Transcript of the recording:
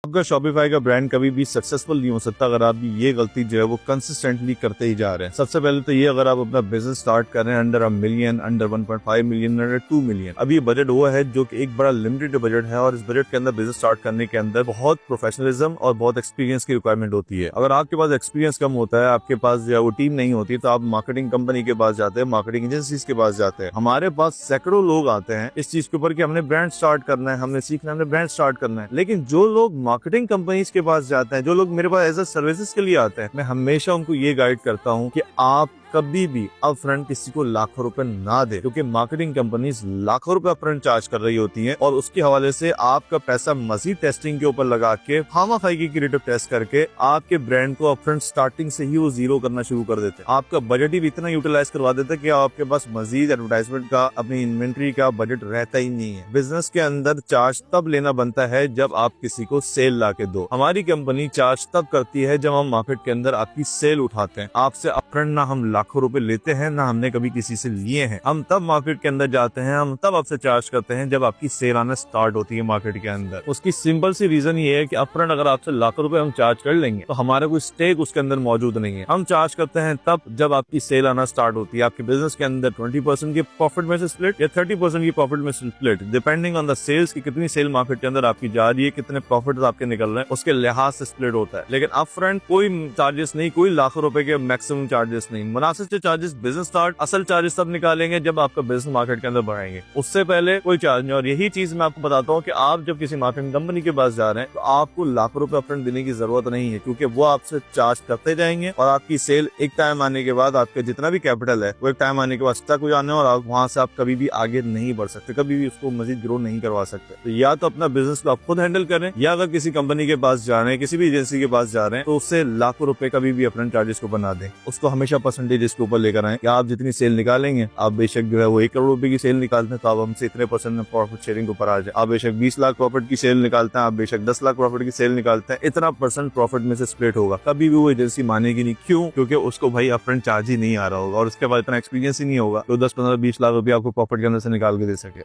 आपका शॉपिफाई का ब्रांड कभी भी सक्सेसफुल नहीं हो सकता अगर आप ये गलती जो है वो कंसिस्टेंटली करते ही जा रहे हैं। सबसे पहले तो ये, अगर आप अपना बिजनेस स्टार्ट कर रहे हैं under 1 million, under 1.5 million, under 2 million, अब ये बजट वो है जो कि एक बड़ा लिमिटेड बजट है और इस बजट के अंदर बिजनेस स्टार्ट करने के अंदर बहुत प्रोफेशनलिज्म और बहुत एक्सपीरियंस की रिक्वायरमेंट होती है। अगर आपके पास एक्सपीरियंस कम होता है, आपके पास जो है वो टीम नहीं होती, तो आप मार्केटिंग कंपनी के पास जाते हैं, मार्केटिंग एजेंसीज के पास जाते हैं। हमारे पास सैकड़ों लोग आते हैं इस चीज के ऊपर कि हमने ब्रांड स्टार्ट करना है, हमने सीखना है, हमने ब्रांड स्टार्ट करना है। लेकिन जो लोग मार्केटिंग कंपनी के पास जाते हैं, जो लोग मेरे पास एज अ सर्विसेज के लिए आते हैं, मैं हमेशा उनको ये गाइड करता हूँ कि आप कभी भी अपफ्रंट किसी को लाखों रुपए ना दे, क्योंकि मार्केटिंग कंपनीज लाखों रुपए अपफ्रंट चार्ज कर रही होती हैं और उसके हवाले से आपका पैसा मजीद टेस्टिंग के ऊपर लगा के खामाखाई की क्रिएटिव टेस्ट करके आपके ब्रांड को अपफ्रंट स्टार्टिंग से ही वो जीरो करना शुरू कर देते हैं। आपका बजट ही इतना यूटिलाइज करवा देते हैं कि आपके पास मजीद एडवर्टाइजमेंट का, अपनी इन्वेंट्री का बजट रहता ही नहीं है। बिजनेस के अंदर चार्ज तब लेना बनता है जब आप किसी को सेल ला के दो। हमारी कंपनी चार्ज तब करती है जब हम मार्केट के अंदर आपकी सेल उठाते हैं। आपसे अपफ्रंट ना हम लाखों रुपए लेते हैं, ना हमने कभी किसी से लिए हैं। हम तब मार्केट के अंदर जाते हैं, हम तब आपसे चार्ज करते हैं जब आपकी सेल आना स्टार्ट होती है मार्केट के अंदर। उसकी सिंपल सी रीजन ये है कि अपफ्रंट अगर आपसे लाखों रुपए हम चार्ज कर लेंगे तो हमारा कोई स्टेक उसके अंदर मौजूद नहीं है। हम चार्ज करते हैं तब जब आपकी सेल आना स्टार्ट होती है। आपके बिजनेस के अंदर 20% की प्रॉफिट में से स्प्लिट या 30% की प्रॉफिट में से split, depending on the sales की कितनी सेल मार्केट के अंदर आपकी जा रही है, कितने प्रॉफिट आपके निकल रहे हैं, उसके लिहाज से स्प्लिट होता है। लेकिन अपफ्रंट कोई चार्जेस नहीं, कोई लाखों रुपए के मैक्सिमम चार्जेस नहीं। मुनासिब चार्जेस बिजनेस स्टार्ट, असल चार्जेस तब निकालेंगे जब आपका बिजनेस मार्केट के अंदर बढ़ाएंगे, उससे पहले कोई चार्ज नहीं। और यही चीज मैं आपको बताता हूँ कि आप जब किसी मार्केटिंग कंपनी के पास जा रहे हैं तो आपको लाखों रुपए अपफ्रंट देने की जरूरत नहीं है, क्योंकि वो आपसे चार्ज करते जाएंगे और आपकी सेल एक टाइम आने के बाद, आपका जितना भी कैपिटल है वो एक टाइम आने के बाद तक हो जाने और आप वहां से आप कभी भी आगे नहीं बढ़ सकते, कभी भी उसको मजीद ग्रो नहीं करवा सकते। तो या तो अपना बिजनेस को आप खुद हैंडल करें, या अगर किसी कंपनी के पास जा रहे हैं, किसी भी एजेंसी के पास जा रहे हैं, तो उससे लाखों रुपए कभी भी अपफ्रंट चार्जेस को बना दें। उसको हमेशा परसेंटेज इसके ऊपर लेकर आए कि आप जितनी सेल निकालेंगे, आप बेशक जो है वो 1 करोड़ रुपए की सेल निकालते हैं तो आप हमसे इतने % में प्रॉफिट शेयरिंग के ऊपर आ जाए। आप बेशक 20 लाख प्रॉफिट की सेल निकालते हैं, आप बेशक 10 लाख प्रॉफिट की सेल निकालते हैं, इतना % प्रॉफिट में से स्प्लिट होगा। कभी भी वो एजेंसी मानेगी नहीं। क्यों? क्योंकि उसको भाई अपफ्रंट चार्ज ही नहीं आ रहा होगा और उसके बाद इतना एक्सपीरियंस ही नहीं होगा तो 10, 15, 20 लाख रुपए आपको प्रॉफिट के अंदर से निकाल के दे सके।